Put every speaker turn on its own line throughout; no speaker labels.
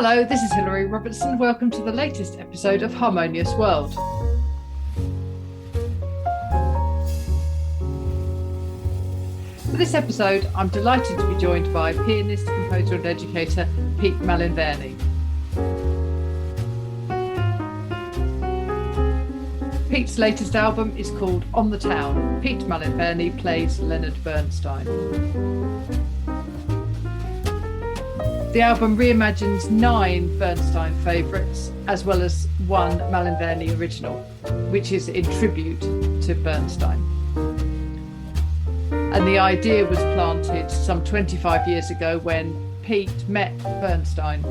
Hello, this is Hilary Robertson. Welcome to the latest episode of Harmonious World. For this episode, I'm delighted to be joined by pianist, composer and educator Pete Malinverni. Pete's latest album is called On the Town. Pete Malinverni Plays Leonard Bernstein. The album reimagines 9 Bernstein favourites, as well as one Malinverni original, which is in tribute to Bernstein. And the idea was planted some 25 years ago when Pete met Bernstein.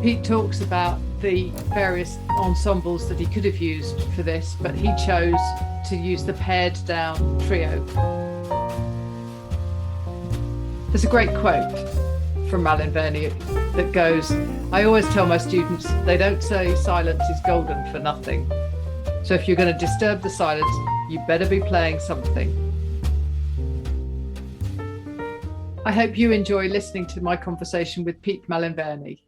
Pete talks about the various ensembles that he could have used for this, but he chose to use the pared down trio. There's a great quote from Malinverni that goes, "I always tell my students, they don't say silence is golden for nothing. So if you're going to disturb the silence, you better be playing something." I hope you enjoy listening to my conversation with Pete Malinverni.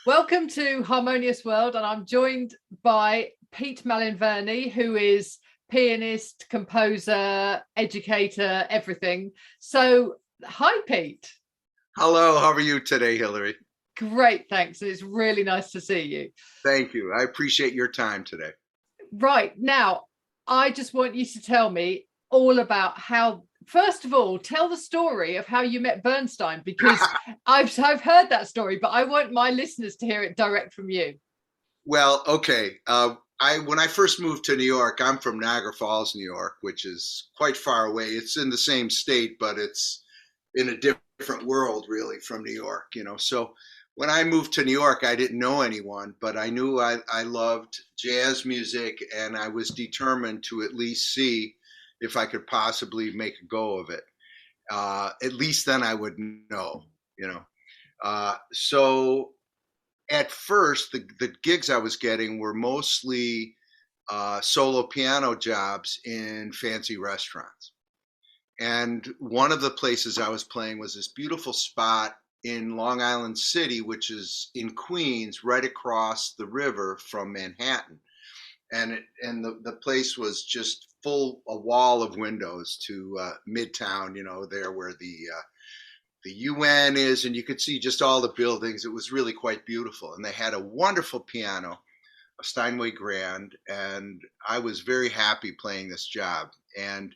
Welcome to Harmonious World, and I'm joined by Pete Malinverni, who is pianist, composer, educator, everything. So, hi, Pete.
Hello, how are you today, Hilary?
Great, thanks. It's really nice to see you.
Thank you. I appreciate your time today.
Right, now, I just want you to tell me all about how, first of all, tell the story of how you met Bernstein, because I've heard that story, but I want my listeners to hear it direct from you.
Well, okay. When I first moved to New York, I'm from Niagara Falls, New York, which is quite far away. It's in the same state, but it's in a different world, really, from New York, So when I moved to New York, I didn't know anyone, but I knew I loved jazz music, and I was determined to at least see if I could possibly make a go of it. At least then I would know, So at first, the gigs I was getting were mostly solo piano jobs in fancy restaurants. And one of the places I was playing was this beautiful spot in Long Island City, which is in Queens, right across the river from Manhattan. And the place was just a wall of windows to Midtown, there where the UN is, and you could see just all the buildings. It was really quite beautiful. And they had a wonderful piano, a Steinway Grand, and I was very happy playing this job. And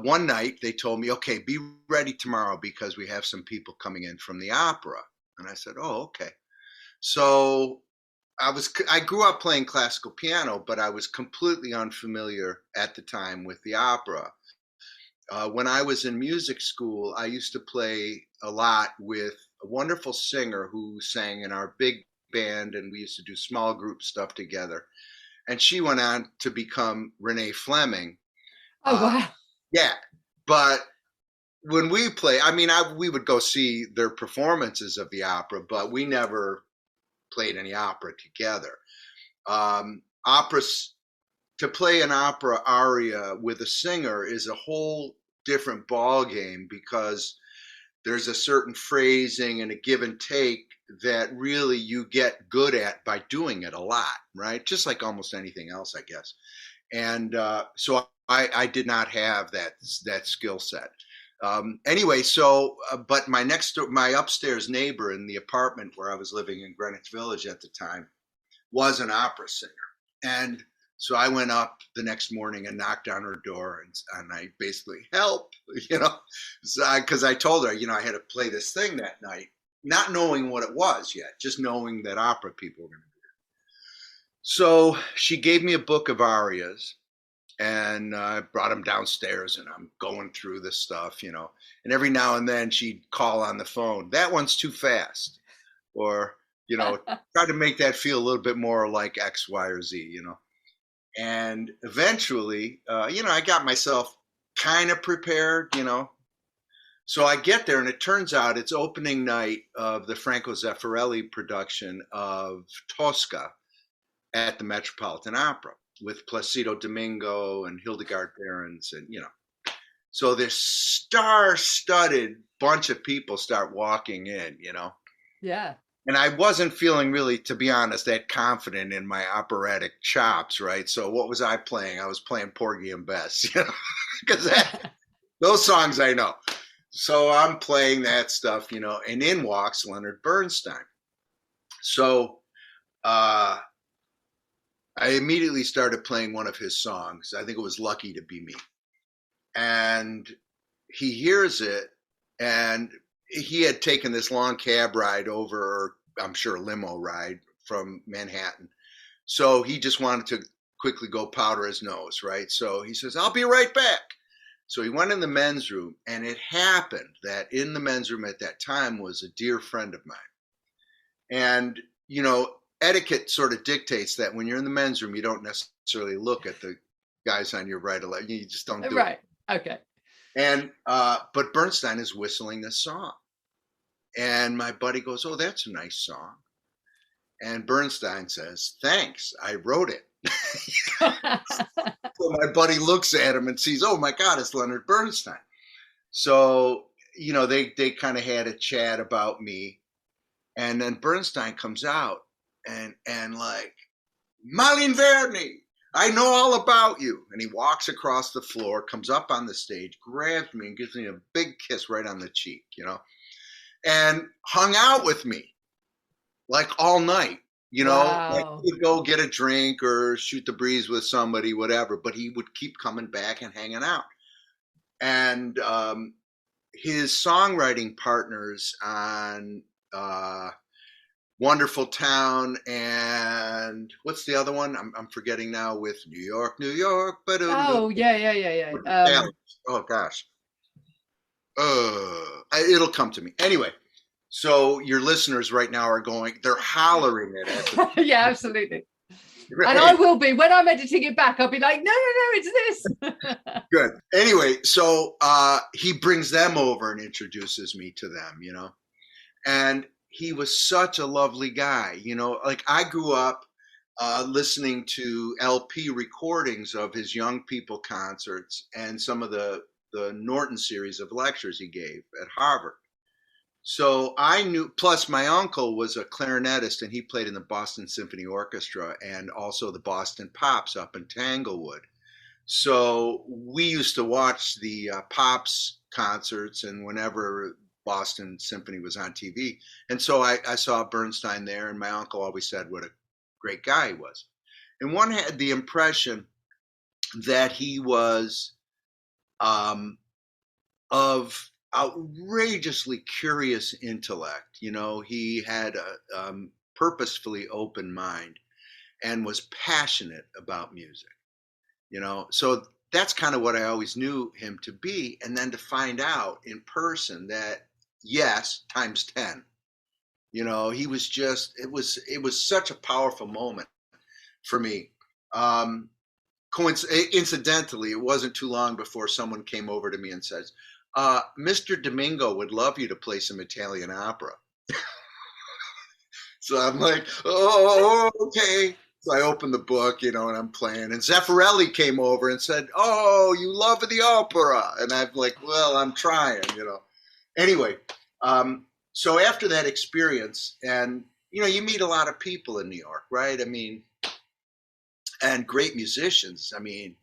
one night they told me, okay, be ready tomorrow because we have some people coming in from the opera. And I said, oh, okay. So I grew up playing classical piano, but I was completely unfamiliar at the time with the opera. When I was in music school, I used to play a lot with a wonderful singer who sang in our big band, and we used to do small group stuff together. And she went on to become Renee Fleming.
Oh, wow.
Yeah. But when we play, we would go see their performances of the opera, but we never played any opera together. To play an opera aria with a singer is a whole different ball game because there's a certain phrasing and a give and take that really you get good at by doing it a lot, right? Just like almost anything else, I guess. And so I did not have that skill set. Anyway, but my upstairs neighbor in the apartment where I was living in Greenwich Village at the time was an opera singer. And so I went up the next morning and knocked on her door and I basically help, because I told her, I had to play this thing that night, not knowing what it was yet, just knowing that opera people were going to be there. So she gave me a book of arias and I brought them downstairs and I'm going through this stuff, and every now and then she'd call on the phone. That one's too fast. Or, try to make that feel a little bit more like X, Y, or Z, And eventually, I got myself kind of prepared, So I get there and it turns out it's opening night of the Franco Zeffirelli production of Tosca at the Metropolitan Opera with Placido Domingo and Hildegard Behrens and, So this star-studded bunch of people start walking in, you know.
Yeah.
And I wasn't feeling really, to be honest, that confident in my operatic chops, right? So what was I playing? I was playing Porgy and Bess, you know, because those songs I know. So I'm playing that stuff, you know, and in walks Leonard Bernstein. So I immediately started playing one of his songs. I think it was Lucky to Be Me. And he hears it, and he had taken this long cab ride over, or I'm sure limo ride from Manhattan. So he just wanted to quickly go powder his nose, right? So he says, I'll be right back. So he went in the men's room, and it happened that in the men's room at that time was a dear friend of mine. And, you know, etiquette sort of dictates that when you're in the men's room, you don't necessarily look at the guys on your right or left. You just don't do it.
Right. Okay.
And but Bernstein is whistling this song, and my buddy goes, "Oh, that's a nice song." And Bernstein says, "Thanks, I wrote it." So my buddy looks at him and sees, "Oh my God, it's Leonard Bernstein." So you know they kind of had a chat about me, and then Bernstein comes out and like, Malinverni, I know all about you. And he walks across the floor, comes up on the stage, grabs me and gives me a big kiss right on the cheek, you know, and hung out with me like all night, you know, like
Wow.
he would go get a drink or shoot the breeze with somebody, whatever, but he would keep coming back and hanging out. And his songwriting partners on Wonderful Town, and what's the other one? I'm forgetting now. With New York, New York.
Oh, yeah.
Oh gosh, it'll come to me anyway. So your listeners right now are going, they're hollering it at the
Yeah, absolutely. And I
right?
will be when I'm editing it back. I'll be like, no, it's this.
Good. Anyway, so he brings them over and introduces me to them, you know, and he was such a lovely guy, you know. Like I grew up listening to LP recordings of his young people concerts and some of the Norton series of lectures he gave at Harvard. So I knew, plus my uncle was a clarinetist and he played in the Boston Symphony Orchestra and also the Boston Pops up in Tanglewood. So we used to watch the Pops concerts and whenever Boston Symphony was on TV. And so I saw Bernstein there, and my uncle always said what a great guy he was. And one had the impression that he was of outrageously curious intellect. You know, he had a purposefully open mind and was passionate about music. You know, so that's kind of what I always knew him to be. And then to find out in person that, yes, times 10, you know, he was just, it was such a powerful moment for me. Incidentally, it wasn't too long before someone came over to me and says, Mr. Domingo would love you to play some Italian opera. So I'm like, oh, okay. So I opened the book, you know, and I'm playing. And Zeffirelli came over and said, "Oh, you love the opera." And I'm like, well, I'm trying, you know. Anyway, so after that experience, and, you know, you meet a lot of people in New York, right? I mean, and great musicians. I mean,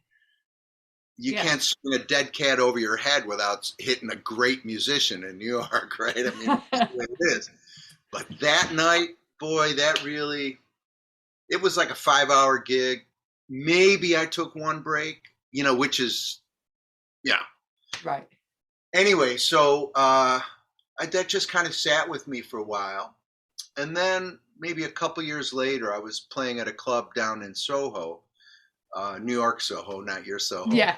you can't swing a dead cat over your head without hitting a great musician in New York, right? I mean, that's the way it is. But that night, boy, that really, it was like a 5-hour gig. Maybe I took one break, you know, which is, yeah.
Right.
Anyway, so that just kind of sat with me for a while. And then maybe a couple years later, I was playing at a club down in Soho, New York Soho, not your Soho.
Yeah.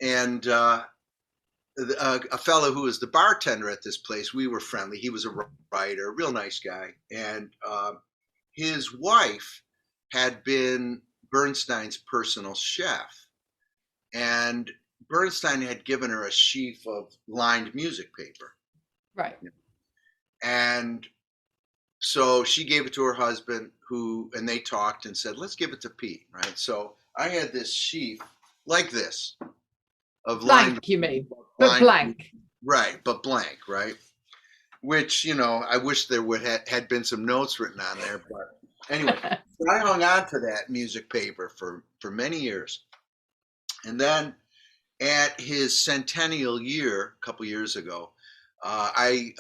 And a fellow who was the bartender at this place, we were friendly. He was a writer, a real nice guy. And his wife had been Bernstein's personal chef. And Bernstein had given her a sheaf of lined music paper.
Right.
And so she gave it to her husband, and they talked and said, let's give it to Pete, right? So I had this sheaf like this. of line,
Blank, you mean? But
line,
blank.
right, but blank, right? Which, I wish there would had been some notes written on there, but anyway, I hung on to that music paper for many years. And then at his centennial year, a couple years ago, I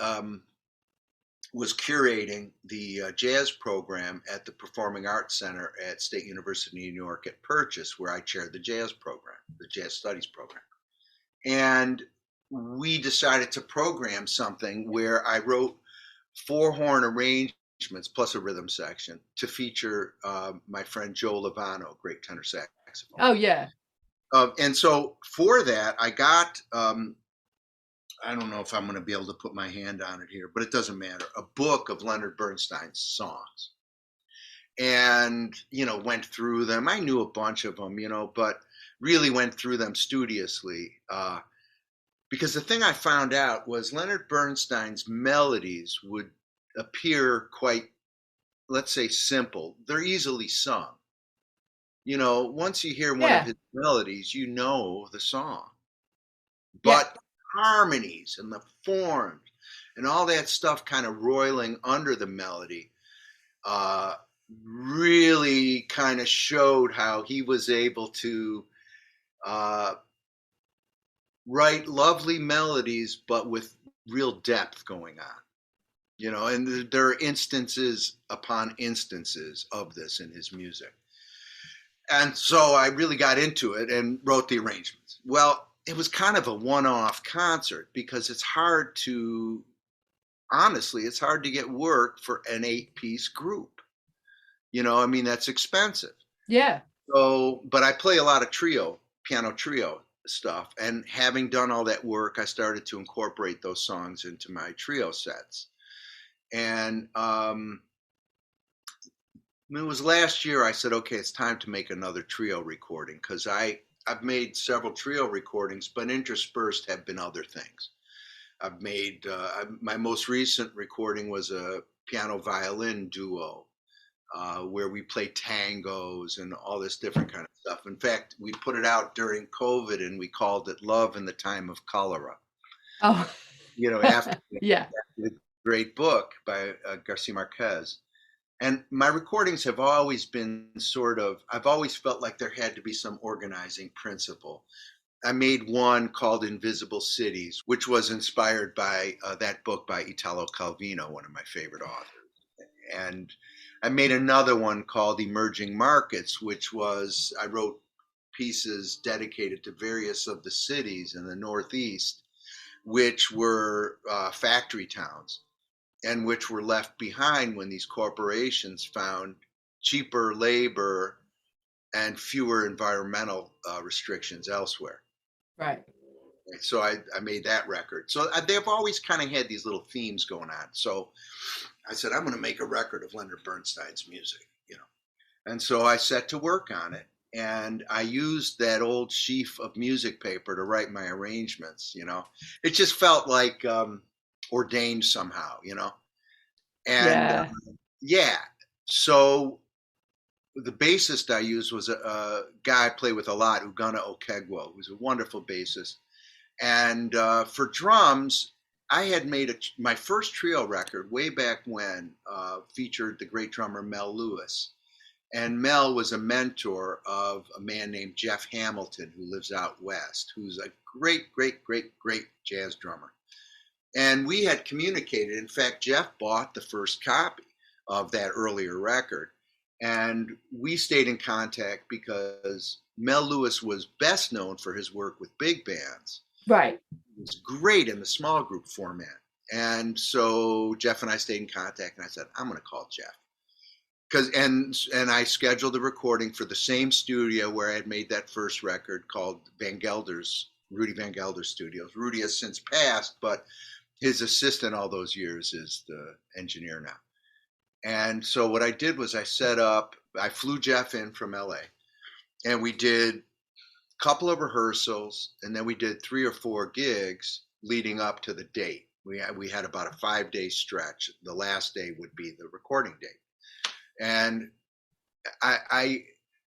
was curating the jazz program at the Performing Arts Center at State University of New York at Purchase, where I chaired the jazz program, the jazz studies program. And we decided to program something where I wrote 4-horn arrangements plus a rhythm section to feature my friend Joe Lovano, great tenor saxophone.
Oh, yeah.
And so for that, I got, I don't know if I'm going to be able to put my hand on it here, but it doesn't matter, a book of Leonard Bernstein's songs. And, went through them. I knew a bunch of them, but really went through them studiously. Because the thing I found out was Leonard Bernstein's melodies would appear quite, let's say, simple. They're easily sung. Once you hear one of his melodies, you know the song. But harmonies and the forms and all that stuff kind of roiling under the melody really kind of showed how he was able to write lovely melodies, but with real depth going on. And there are instances upon instances of this in his music. And so I really got into it and wrote the arrangements. Well, it was kind of a one-off concert because honestly, it's hard to get work for an 8-piece group. That's expensive.
Yeah.
So, but I play a lot of piano trio stuff. And having done all that work, I started to incorporate those songs into my trio sets. And it was last year I said, okay, it's time to make another trio recording because I've made several trio recordings, but interspersed have been other things. I've made, my most recent recording was a piano violin duo where we play tangos and all this different kind of stuff. In fact, we put it out during COVID and we called it Love in the Time of Cholera.
Oh,
after
yeah,
the great book by Garcia Marquez. And my recordings have always been I've always felt like there had to be some organizing principle. I made one called Invisible Cities, which was inspired by that book by Italo Calvino, one of my favorite authors. And I made another one called Emerging Markets, which was, I wrote pieces dedicated to various of the cities in the Northeast, which were factory towns and which were left behind when these corporations found cheaper labor and fewer environmental restrictions elsewhere.
Right.
So I made that record. So they've always kind of had these little themes going on. So I said, I'm going to make a record of Leonard Bernstein's music, And so I set to work on it. And I used that old sheaf of music paper to write my arrangements, It just felt like ordained somehow, And so the bassist I used was a guy I play with a lot, Ugana Okegwo, who's a wonderful bassist. And for drums, I had made my first trio record way back when, featured the great drummer Mel Lewis. And Mel was a mentor of a man named Jeff Hamilton, who lives out west, who's a great, great, great, great jazz drummer. And we had communicated. In fact, Jeff bought the first copy of that earlier record. And we stayed in contact because Mel Lewis was best known for his work with big bands.
Right.
He was great in the small group format. And so Jeff and I stayed in contact, and I said, I'm going to call Jeff. And I scheduled a recording for the same studio where I had made that first record called Rudy Van Gelder's Studios. Rudy has since passed, but his assistant all those years is the engineer now. And so what I did was I flew Jeff in from LA, and we did a couple of rehearsals, and then we did 3 or 4 gigs leading up to the date. We had about a 5-day stretch. The last day would be the recording date. And I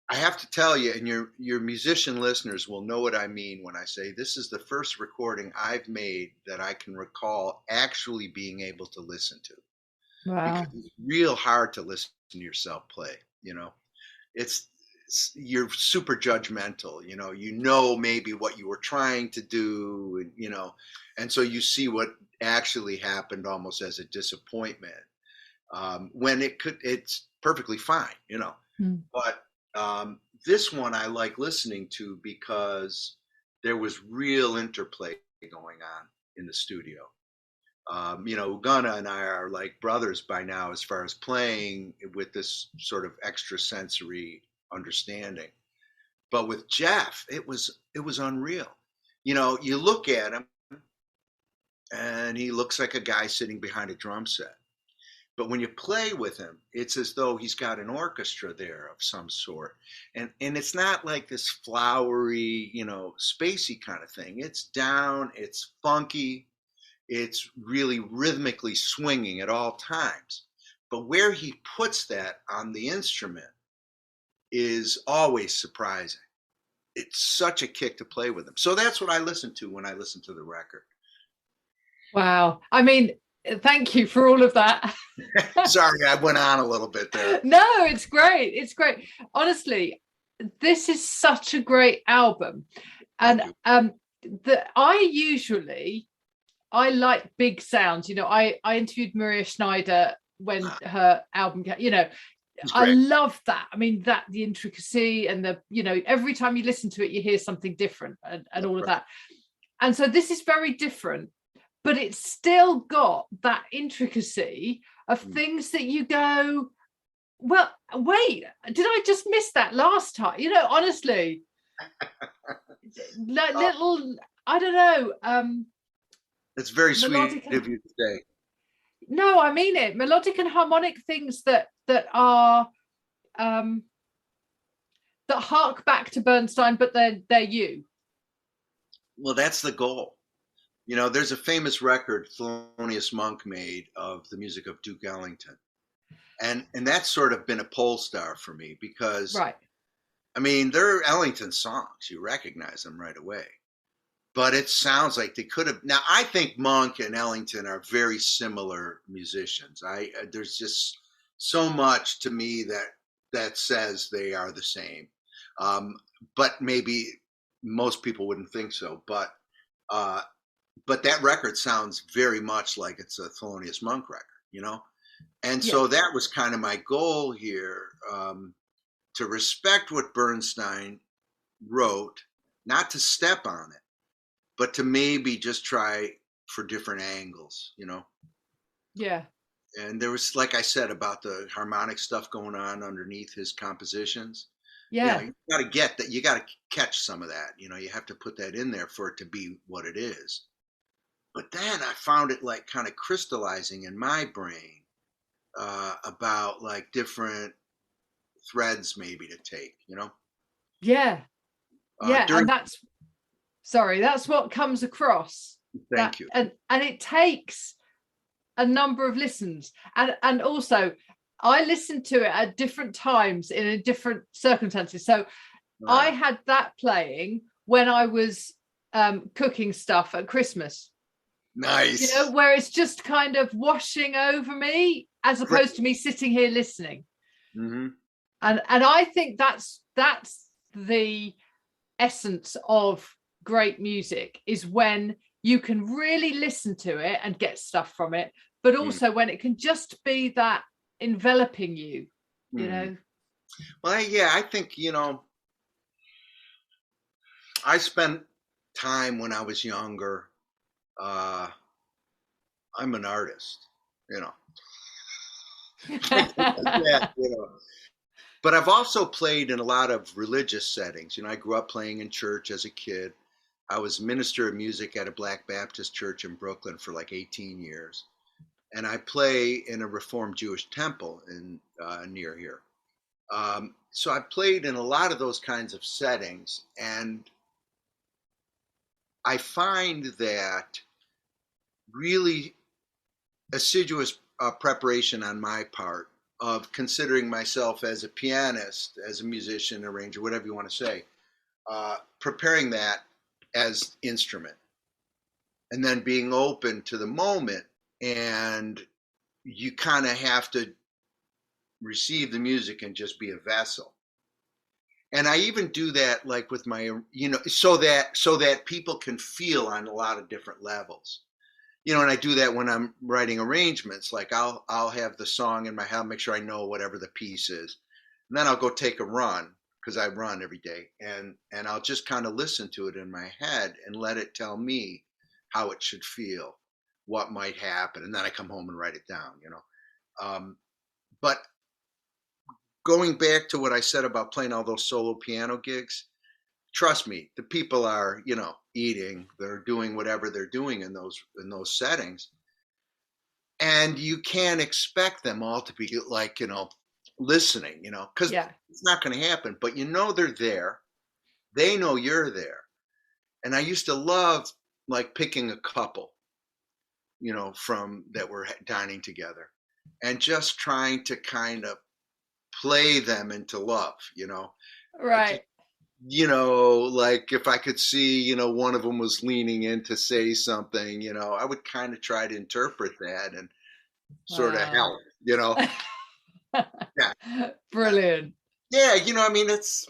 I have to tell you, and your musician listeners will know what I mean when I say this is the first recording I've made that I can recall actually being able to listen to, because
Wow.
it's real hard to listen to yourself play. You know, it's, you're super judgmental. You know maybe what you were trying to do, and and so you see what actually happened almost as a disappointment, when it's perfectly fine.
Mm.
But this one I like listening to because there was real interplay going on in the studio. Gunna and I are like brothers by now as far as playing with this sort of extrasensory understanding. But with Jeff, it was unreal. You look at him and he looks like a guy sitting behind a drum set. But when you play with him, it's as though he's got an orchestra there of some sort. And it's not like this flowery, spacey kind of thing. It's down, it's funky, it's really rhythmically swinging at all times. But where he puts that on the instrument is always surprising. It's such a kick to play with him. So that's what I listen to when I listen to the record.
Wow. I mean, thank you for all of that.
Sorry, I went on a little bit there.
No, it's great. It's great. Honestly, this is such a great album. And I like big sounds. I interviewed Maria Schneider when her album came, I love that. I mean, that the intricacy and every time you listen to it, you hear something different and all of that. And so this is very different, but it's still got that intricacy of things that you go, well, wait, did I just miss that last time? Honestly, like little, I don't know.
It's very sweet of you to say.
No, I mean it. Melodic and harmonic things that are that hark back to Bernstein, but they're you.
Well, that's the goal. There's a famous record Thelonious Monk made of the music of Duke Ellington. And that's sort of been a pole star for me because,
right.
I mean, they're Ellington songs. You recognize them right away. But it sounds like they could have. Now, I think Monk and Ellington are very similar musicians. There's just so much to me that says they are the same. But maybe most people wouldn't think so. But that record sounds very much like it's a Thelonious Monk record, And so that was kind of my goal here, to respect what Bernstein wrote, not to step on it, but to maybe just try for different angles,
Yeah.
And there was, like I said, about the harmonic stuff going on underneath his compositions.
Yeah.
You got to get that. You got to catch some of that. You have to put that in there for it to be what it is. But then I found it like kind of crystallizing in my brain, about like different threads maybe to take,
Yeah. Yeah. And that's what comes across.
Thank you.
And it takes a number of listens. And also I listened to it at different times in different circumstances. So I had that playing when I was cooking stuff at Christmas.
Nice.
Where it's just kind of washing over me as opposed to me sitting here listening.
Mm-hmm.
And I think that's the essence of great music, is when you can really listen to it and get stuff from it, but also when it can just be that enveloping you,
Well, yeah, I think, I spent time when I was younger. I'm an artist, yeah, But I've also played in a lot of religious settings. I grew up playing in church as a kid. I was minister of music at a Black Baptist church in Brooklyn for like 18 years. And I play in a Reformed Jewish temple in near here. So I played in a lot of those kinds of settings. And I find that really assiduous preparation on my part of considering myself as a pianist, as a musician, arranger, whatever you want to say, preparing that as instrument, and then being open to the moment, and you kind of have to receive the music and just be a vessel. And I even do that like with my, so that people can feel on a lot of different levels. And I do that when I'm writing arrangements. Like I'll have the song in my head, make sure I know whatever the piece is, and then I'll go take a run, because I run every day, and I'll just kind of listen to it in my head and let it tell me how it should feel, what might happen, and then I come home and write it down. But going back to what I said about playing all those solo piano gigs, trust me, the people are, eating, they're doing whatever they're doing in those settings. And you can't expect them all to be like, listening, because it's not going to happen. But they're there. They know you're there. And I used to love like picking a couple, from that were dining together, and just trying to kind of play them into love,
Right.
Like if I could see, one of them was leaning in to say something, I would kind of try to interpret that and sort of help, Yeah.
Brilliant.
Yeah. It's,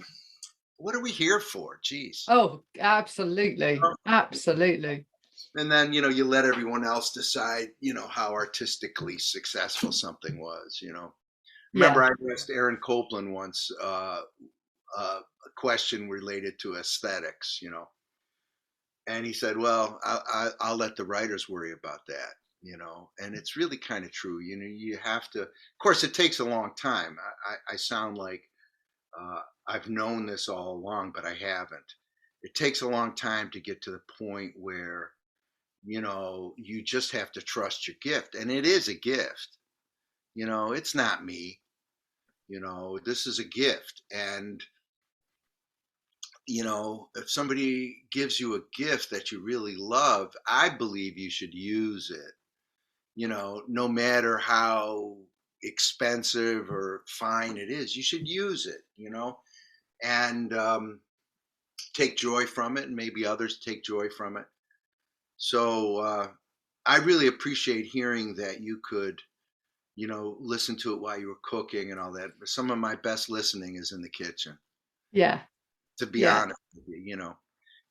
what are we here for? Jeez.
Oh, absolutely. Absolutely.
And then, you let everyone else decide, how artistically successful something was, Remember, I asked Aaron Copland once a question related to aesthetics, and he said, well, I'll let the writers worry about that, and it's really kind of true. You have to, of course, it takes a long time. I sound like I've known this all along, but I haven't. It takes a long time to get to the point where, you just have to trust your gift. And it is a gift. It's not me. This is a gift. And, if somebody gives you a gift that you really love, I believe you should use it, no matter how expensive or fine it is, you should use it, and take joy from it, and maybe others take joy from it. So I really appreciate hearing that you could, listen to it while you were cooking and all that. But some of my best listening is in the kitchen.
Yeah.
To be honest with you,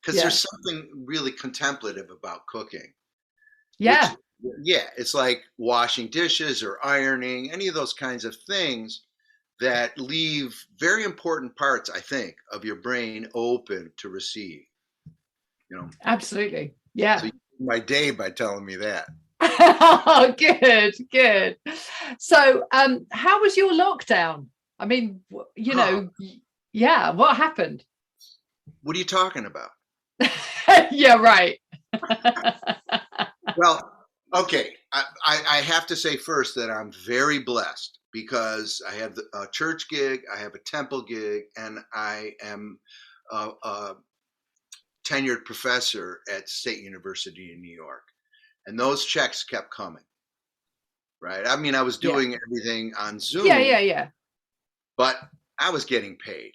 because there's something really contemplative about cooking.
Yeah.
It's like washing dishes or ironing, any of those kinds of things that leave very important parts, I think, of your brain open to receive.
Absolutely. Yeah.
So you made my day by telling me that.
Oh, good. So, how was your lockdown? I mean, yeah, what happened?
What are you talking about?
Yeah, right.
Well, okay. I have to say first that I'm very blessed, because I have a church gig, I have a temple gig, and I am a tenured professor at State University in New York. And those checks kept coming, right? I mean, I was doing everything on Zoom.
Yeah.
But I was getting paid.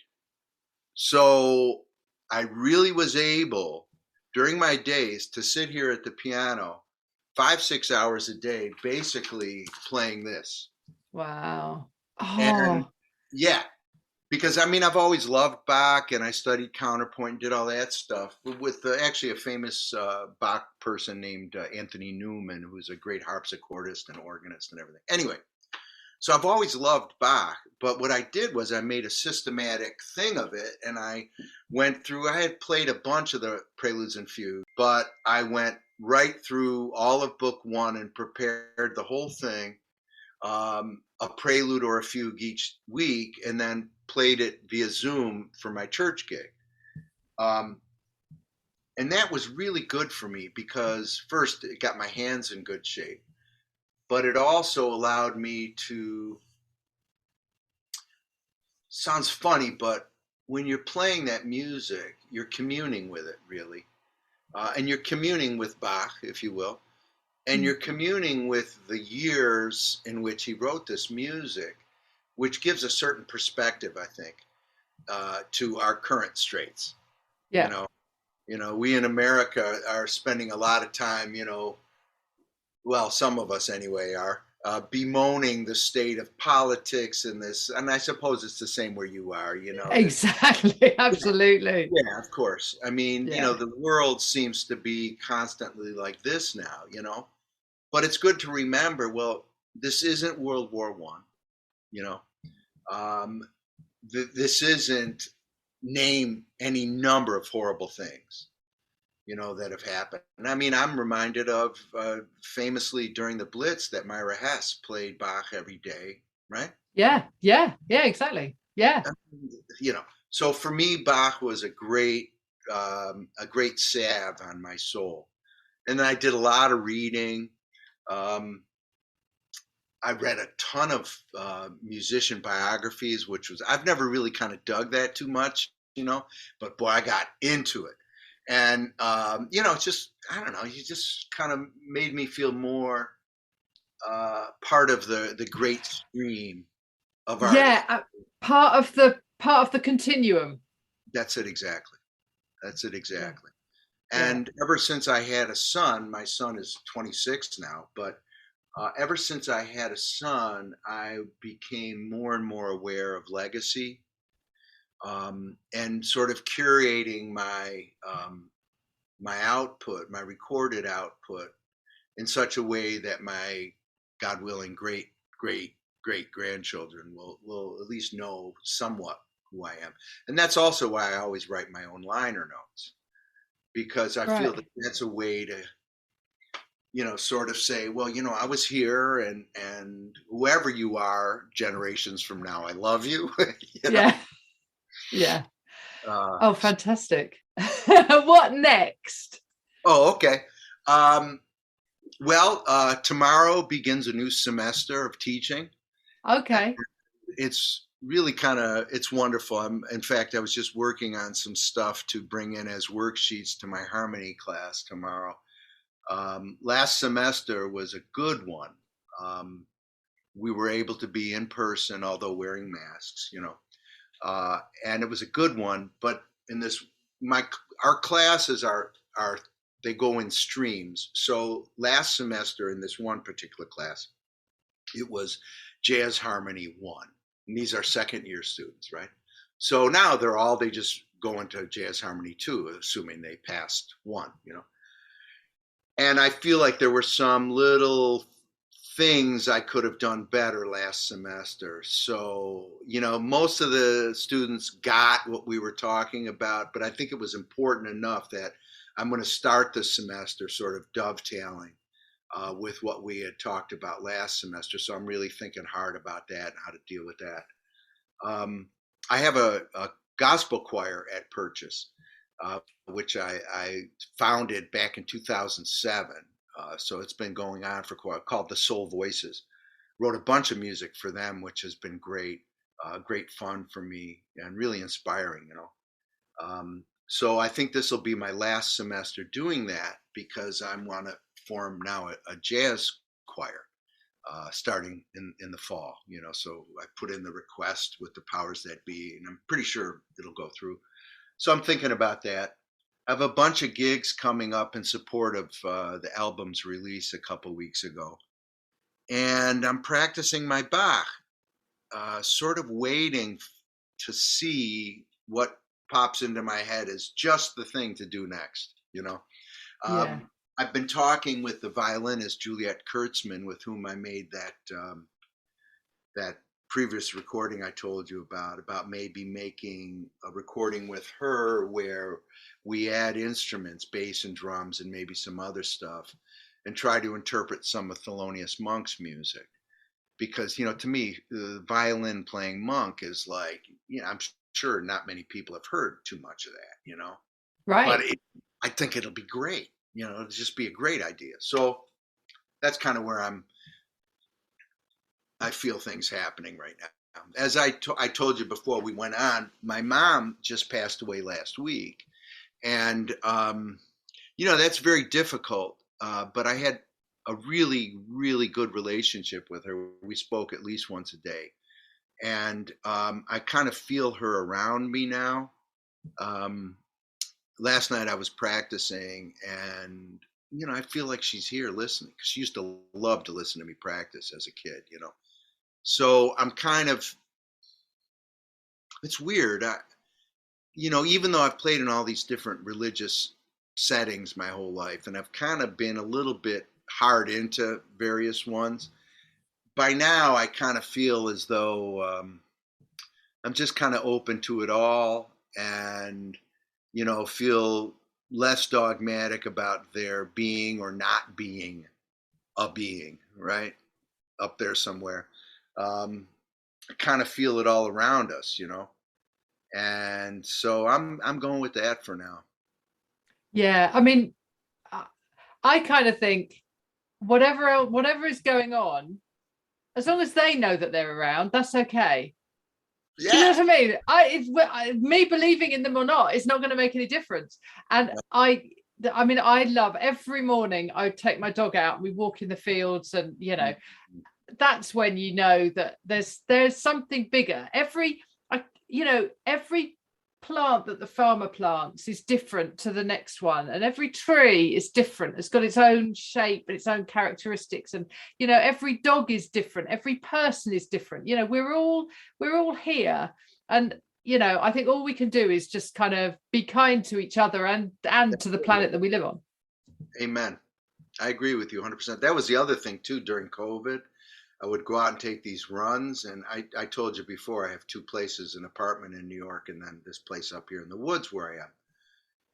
So I really was able, during my days, to sit here at the piano 5-6 hours a day, basically playing this.
Wow. Oh.
And because I've always loved Bach, and I studied counterpoint and did all that stuff with actually a famous Bach person named Anthony Newman, who's a great harpsichordist and organist and everything. Anyway, so I've always loved Bach, but what I did was I made a systematic thing of it, and I went through, I had played a bunch of the preludes and fugues, but I went right through all of book one and prepared the whole thing, a prelude or a fugue each week, and then played it via Zoom for my church gig. And that was really good for me, because first, it got my hands in good shape, but it also allowed me to, sounds funny, but when you're playing that music, you're communing with it, really. And you're communing with Bach, if you will, and you're communing with the years in which he wrote this music. which gives a certain perspective, I think, to our current straits. You
Yeah.
know, we in America are spending a lot of time, well, some of us anyway are bemoaning the state of politics in this, and I suppose it's the same where you are.
Exactly. Absolutely.
Yeah, of course. I mean,
Yeah.
the world seems to be constantly like this now. But it's good to remember. Well, this isn't World War One. You know, um, this isn't name any number of horrible things that have happened. And I mean, I'm reminded of famously during the Blitz that Myra Hess played Bach every day, right?
Yeah. Yeah. Yeah. Exactly. Yeah.
You know, so for me, Bach was a great salve on my soul. And then I did a lot of reading. Um, I read a ton of musician biographies, which was, I've never really kind of dug that too much, but boy, I got into it. And, it's just, I don't know, you just kind of made me feel more part of the great stream of artists.
Yeah. Part of the continuum.
That's it exactly. That's it
Yeah.
exactly.
Yeah.
And ever since I had a son, my son is 26 now, but ever since I had a son, I became more and more aware of legacy, and sort of curating my output, my recorded output, in such a way that my, God willing, great great great grandchildren will at least know somewhat who I am. And that's also why I always write my own liner notes, because I feel that
Right.
that's a way to sort of say, well, I was here, and whoever you are, generations from now, I love you. you know.
Yeah. Yeah.
Uh,
Oh, fantastic. What next?
oh, okay. Um, well, tomorrow begins a new semester of teaching.
Okay.
It's really it's wonderful. In fact, I was just working on some stuff to bring in as worksheets to my harmony class tomorrow. Last semester was a good one. Um, we were able to be in person, although wearing masks, and it was a good one. But in this, my our classes are they go in streams. So last semester in this one particular class, it was Jazz Harmony 1, and these are second year students, right? So now they just go into Jazz Harmony 2, assuming they passed 1. And I feel like there were some little things I could have done better last semester. So, most of the students got what we were talking about, but I think it was important enough that I'm going to start the semester sort of dovetailing with what we had talked about last semester. So I'm really thinking hard about that and how to deal with that. I have a gospel choir at Purchase, which I founded back in 2007. So it's been going on for quite, called the Soul Voices. Wrote a bunch of music for them, which has been great fun for me and really inspiring. So I think this will be my last semester doing that, because I want to form now a jazz choir starting in the fall. So I put in the request with the powers that be, and I'm pretty sure it'll go through. So I'm thinking about that. I have a bunch of gigs coming up in support of the album's release a couple weeks ago. And I'm practicing my Bach, sort of waiting to see what pops into my head as just the thing to do next.
Yeah.
I've been talking with the violinist Juliet Kurtzman, with whom I made that previous recording I told you about maybe making a recording with her where we add instruments, bass and drums, and maybe some other stuff, and try to interpret some of Thelonious Monk's music. Because, to me, the violin playing Monk is like, I'm sure not many people have heard too much of that. But
Right.
I think it'll be great. It'll just be a great idea. So that's kind of where I feel things happening right now. As I told you before we went on, my mom just passed away last week. And, that's very difficult. But I had a really, really good relationship with her. We spoke at least once a day. and I kind of feel her around me now. Um, Last night I was practicing, and I feel like she's here listening, because she used to love to listen to me practice as a kid. So I'm kind of, it's weird. Even though I've played in all these different religious settings my whole life, and I've kind of been a little bit hard into various ones, by now I kind of feel as though I'm just kind of open to it all, and feel less dogmatic about there being or not being a being, right? Up there somewhere. I kind of feel it all around us. And so I'm going with that for now.
Yeah, I mean, I kind of think whatever is going on, as long as they know that they're around, that's okay. Do you know
Yeah.
what I mean? Me believing in them or not, it's not going to make any difference. And I mean, I love every morning I take my dog out and we walk in the fields, and that's when you know that there's something bigger. Every plant that the farmer plants is different to the next one, and every tree is different. It's got its own shape and its own characteristics, and every dog is different, every person is different. We're all here, and I think all we can do is just kind of be kind to each other and to the planet that we live on.
Amen. I agree with you 100%. That was the other thing too during COVID. I would go out and take these runs, and I told you before, I have two places, an apartment in New York and then this place up here in the woods where I am.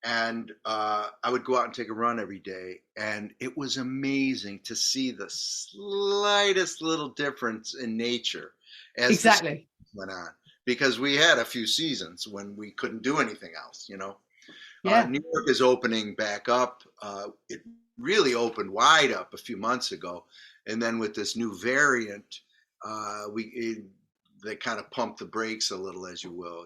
And I would go out and take a run every day, and it was amazing to see the slightest little difference in nature as the season went on, because we had a few seasons when we couldn't do anything else. New York is opening back up. It really opened wide up a few months ago, and then with this new variant, they kind of pumped the brakes a little, as you will,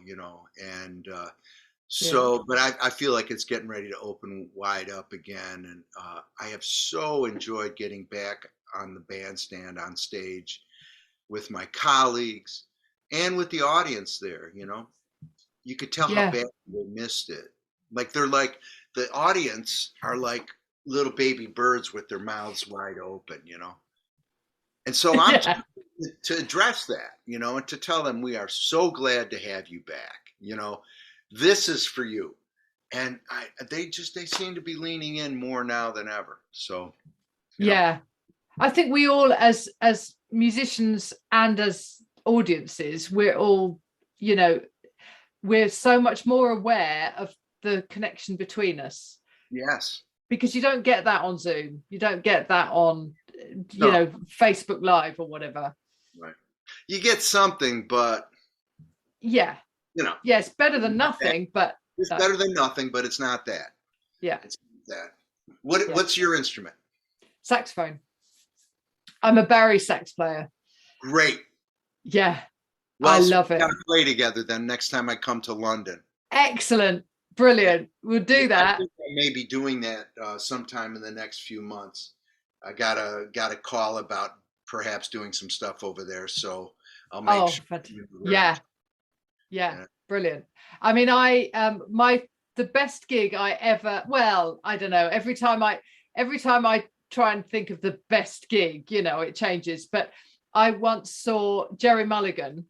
and but I feel like it's getting ready to open wide up again, and I have so enjoyed getting back on the bandstand on stage with my colleagues and with the audience there. You could tell how bad they missed it. Like the audience are like little baby birds with their mouths wide open. And so I'm to address that, and to tell them we are so glad to have you back. This is for you. And they seem to be leaning in more now than ever. So,
I think we all, as musicians and as audiences, we're all, we're so much more aware of the connection between us.
Yes.
Because you don't get that on Zoom. You don't get that on, Facebook Live or whatever.
Right. You get something, but
it's better than nothing, but
it's better than nothing, but it's not that.
Yeah.
It's that. What's your instrument?
Saxophone. I'm a Barry sax player.
Great.
Yeah. Well, I love it.
We've got to play together then next time I come to London.
Excellent. Brilliant. We'll do that.
I think I may be doing that sometime in the next few months. I got a call about perhaps doing some stuff over there, so I'll make sure.
Yeah. Brilliant. I mean, the best gig I ever, I don't know, every time I try and think of the best gig, it changes, but I once saw Jerry Mulligan,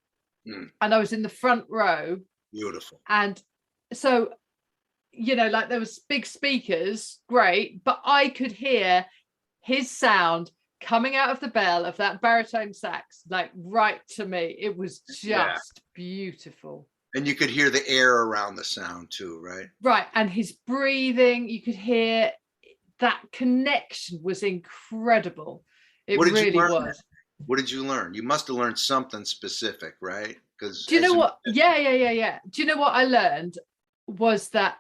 and I was in the front row.
Beautiful.
And so like there was big speakers, great, but I could hear his sound coming out of the bell of that baritone sax, like right to me. It was just beautiful.
And you could hear the air around the sound too, right?
Right. And his breathing, you could hear that connection was incredible. It really was.
What did you learn? You must have learned something specific, right? Because
do you know what? Yeah. Do you know what I learned was that?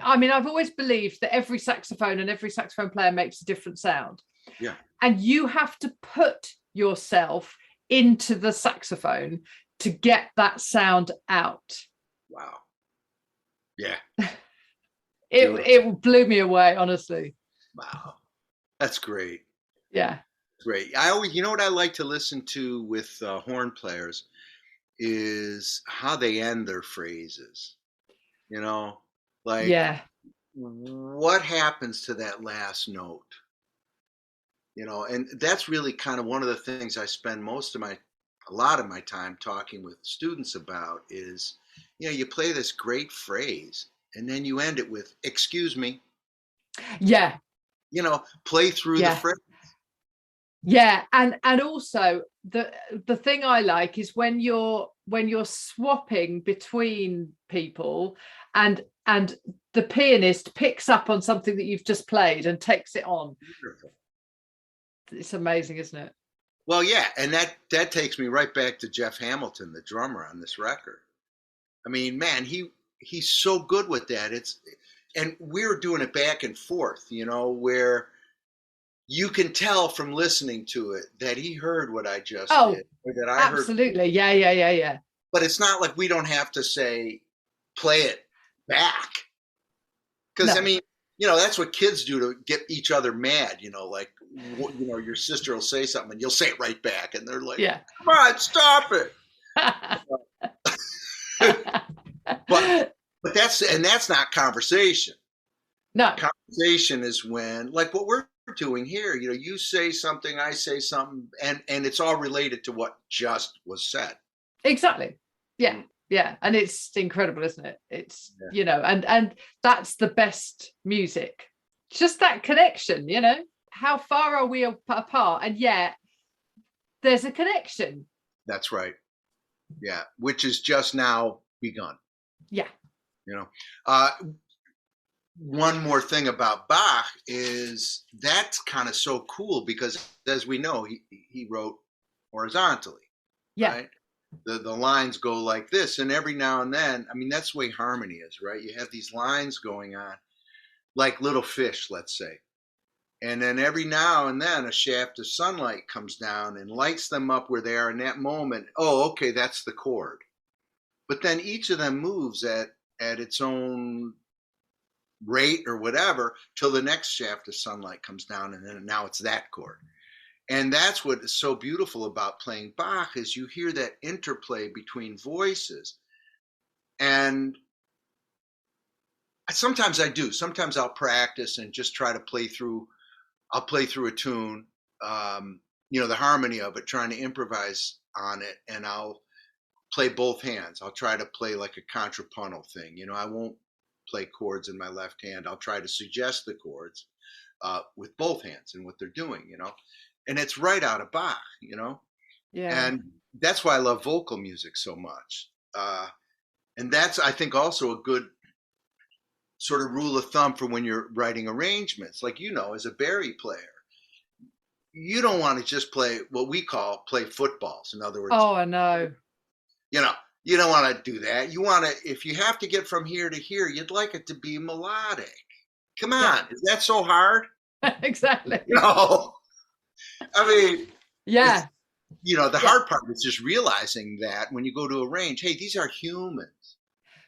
I mean, I've always believed that every saxophone and every saxophone player makes a different sound.
Yeah.
And you have to put yourself into the saxophone to get that sound out.
Wow. Yeah.
It blew me away, honestly.
Wow. That's great.
Yeah.
great. I always, you know what I like to listen to with horn players is how they end their phrases. You know, like
Yeah.
what happens to that last note? You know, and that's really kind of one of the things I spend a lot of my time talking with students about is, you know, you play this great phrase and then you end it with, excuse me,
Yeah.
you know, play through the
Yeah.
phrase.
Yeah. And also the thing I like is when you're swapping between people and the pianist picks up on something that you've just played and takes it on.
Wonderful.
It's amazing, isn't it?
Well, yeah, and that takes me right back to Jeff Hamilton, the drummer on this record. I mean, man, he's so good with that. And we were doing it back and forth, you know, where you can tell from listening to it that he heard what I just did, or that I heard.
Absolutely. Yeah.
But it's not like we don't have to say, play it back. Because,
No.
I mean, you know, that's what kids do to get each other mad, you know, like, you know, your sister will say something and you'll say it right back. And they're like,
Yeah.
come on, stop it. But that's not conversation.
No.
Conversation is when, like what we're doing here, you know, you say something, I say something, and it's all related to what just was said.
Exactly. Yeah. Yeah. And it's incredible, isn't it? It's, you know, and that's the best music. Just that connection, you know, how far are we apart? And yet there's a connection.
That's right. Yeah. Which is just now begun.
Yeah.
You know, one more thing about Bach is that's kind of so cool because, as we know, he wrote horizontally.
Yeah.
Right? The lines go like this, and every now and then, I mean, that's the way harmony is, right? You have these lines going on, like little fish, let's say, and then every now and then a shaft of sunlight comes down and lights them up where they are in that moment. Oh, okay, that's the chord. But then each of them moves at its own rate or whatever till the next shaft of sunlight comes down, and then now it's that chord. And that's what is so beautiful about playing Bach is you hear that interplay between voices. And sometimes I do. Sometimes I'll practice and just try to I'll play through a tune, you know, the harmony of it, trying to improvise on it. And I'll play both hands. I'll try to play like a contrapuntal thing. You know, I won't play chords in my left hand. I'll try to suggest the chords with both hands and what they're doing, you know. And it's right out of Bach, you know.
Yeah.
And that's why I love vocal music so much. And that's, I think, also a good sort of rule of thumb for when you're writing arrangements. Like, you know, as a Barry player, you don't want to just play what we play footballs. In other words,
Oh, I know.
You know, you don't want to do that. You want to, if you have to get from here to here, you'd like it to be melodic. Come on, is that so hard?
Exactly.
No. I mean,
yeah.
You know, the hard part is just realizing that when you go to arrange, hey, these are humans.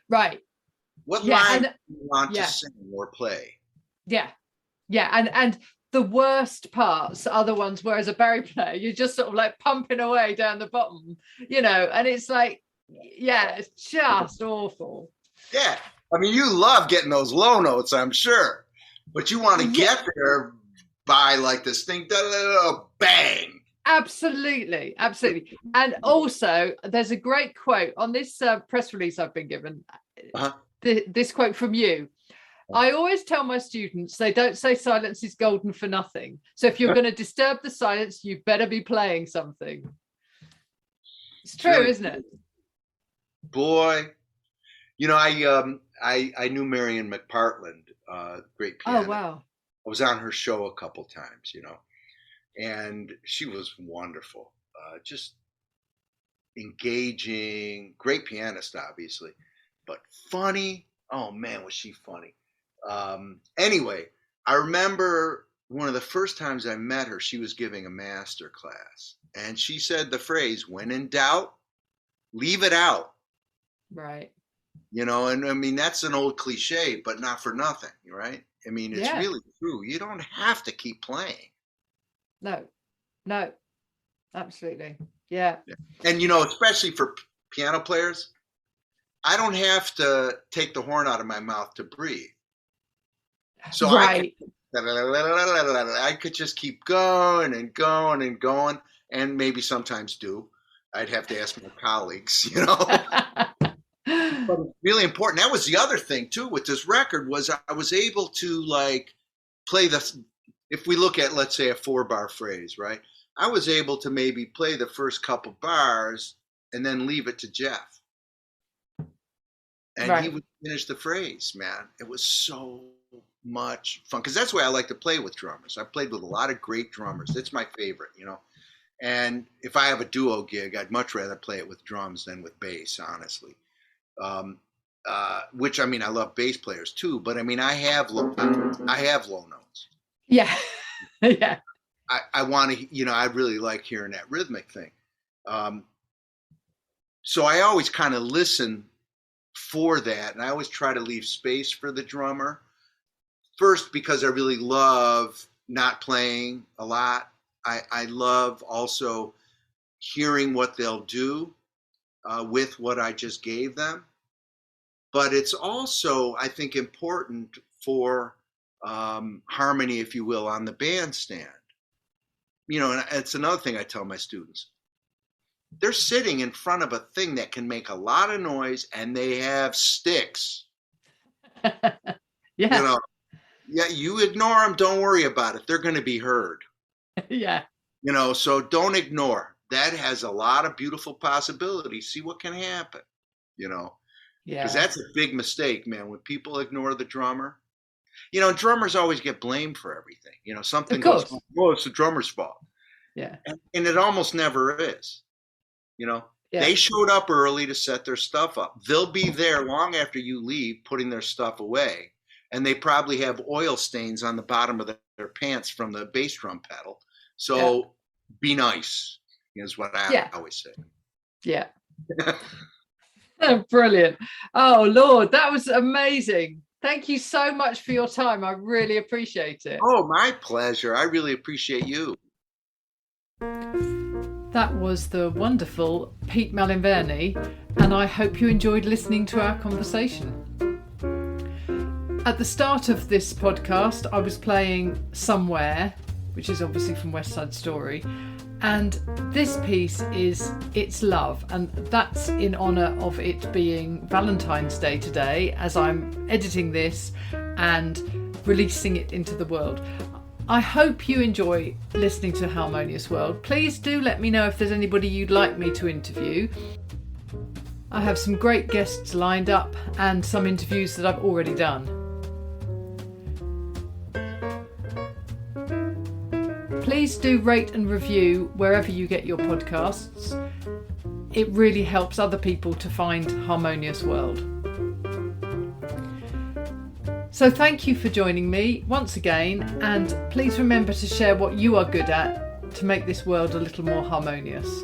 Right.
What line do you want to sing or play?
Yeah. Yeah. And the worst parts are the ones where, as a Barry player, you're just sort of like pumping away down the bottom, you know, and it's like, yeah, it's just awful.
Yeah. I mean, you love getting those low notes, I'm sure, but you want to get there by like this thing, bang.
Absolutely. And also, there's a great quote on this press release I've been given. This quote from you. I always tell my students they don't say silence is golden for nothing. So if you're going to disturb the silence, you better be playing something. It's true, really, isn't it?
Boy, you know, I knew Marion McPartland, great pianist.
Oh, wow.
I was on her show a couple times, you know. And she was wonderful, just engaging, great pianist, obviously, but funny. Oh, man, was she funny. Anyway, I remember one of the first times I met her, she was giving a master class. And she said the phrase, when in doubt, leave it out.
Right.
You know, and I mean, that's an old cliche, but not for nothing, right? I mean, it's really true. You don't have to keep playing.
No, No, absolutely. Yeah.
And, especially for piano players, I don't have to take the horn out of my mouth to breathe. So
right.
I could just keep going and going and going, and maybe sometimes do. I'd have to ask my colleagues, But it's really important. That was the other thing too with this record was I was able to play if we look at, let's say, a 4-bar phrase, right? I was able to maybe play the first couple bars and then leave it to Jeff. And he would finish the phrase, man. It was so much fun because that's the way I like to play with drummers. I've played with a lot of great drummers. It's my favorite, And if I have a duo gig, I'd much rather play it with drums than with bass, honestly. Which, I love bass players too, but I have low notes.
Yeah. Yeah.
I want to, I really like hearing that rhythmic thing. So I always kind of listen for that, and I always try to leave space for the drummer. First, because I really love not playing a lot. I love also hearing what they'll do with what I just gave them. But it's also, I think, important for harmony, if you will, on the bandstand. And it's another thing I tell my students. They're sitting in front of a thing that can make a lot of noise, and they have sticks.
Yeah.
Yeah, you ignore them, don't worry about it. They're going to be heard.
Yeah.
So don't ignore. That has a lot of beautiful possibilities. See what can happen, Yeah. Because that's a big mistake, man, when people ignore the drummer. Drummers always get blamed for everything. Something goes, it's the drummer's fault.
Yeah.
And it almost never is. They showed up early to set their stuff up. They'll be there long after you leave, putting their stuff away. And they probably have oil stains on the bottom of their pants from the bass drum pedal. So be nice, is what I always say.
Yeah. Brilliant. Oh, Lord, that was amazing. Thank you so much for your time. I really appreciate it.
Oh, my pleasure. I really appreciate you.
That was the wonderful Pete Malinverni, and I hope you enjoyed listening to our conversation. At the start of this podcast, I was playing Somewhere, which is obviously from West Side Story, and this piece is It's Love, and that's in honour of it being Valentine's Day today, as I'm editing this and releasing it into the world. I hope you enjoy listening to Harmonious World. Please do let me know if there's anybody you'd like me to interview. I have some great guests lined up and some interviews that I've already done. Please do rate and review wherever you get your podcasts. It really helps other people to find Harmonious World. So thank you for joining me once again, and please remember to share what you are good at to make this world a little more harmonious.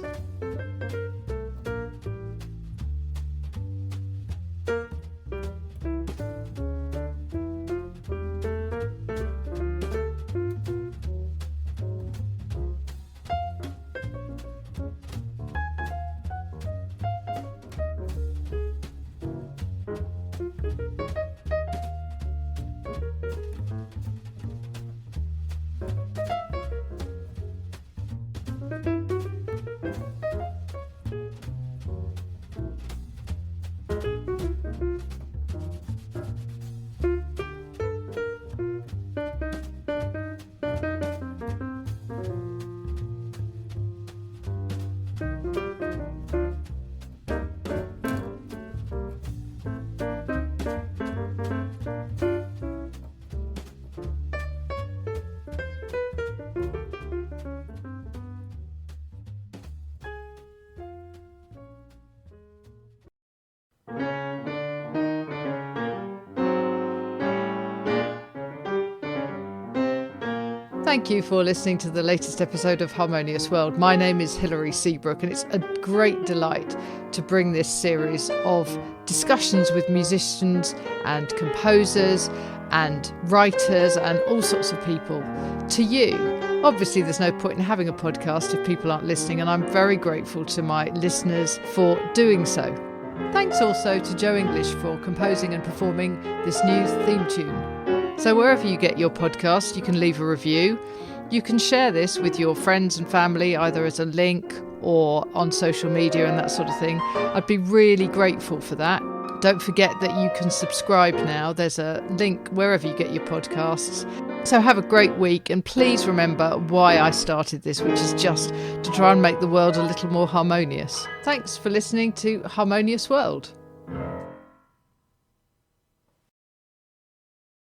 Thank you for listening to the latest episode of Harmonious World. My name is Hilary Seabrook, and it's a great delight to bring this series of discussions with musicians and composers and writers and all sorts of people to you. Obviously, there's no point in having a podcast if people aren't listening, and I'm very grateful to my listeners for doing so. Thanks also to Joe English for composing and performing this new theme tune. So wherever you get your podcast, you can leave a review. You can share this with your friends and family, either as a link or on social media and that sort of thing. I'd be really grateful for that. Don't forget that you can subscribe now. There's a link wherever you get your podcasts. So have a great week, and please remember why I started this, which is just to try and make the world a little more harmonious. Thanks for listening to Harmonious World.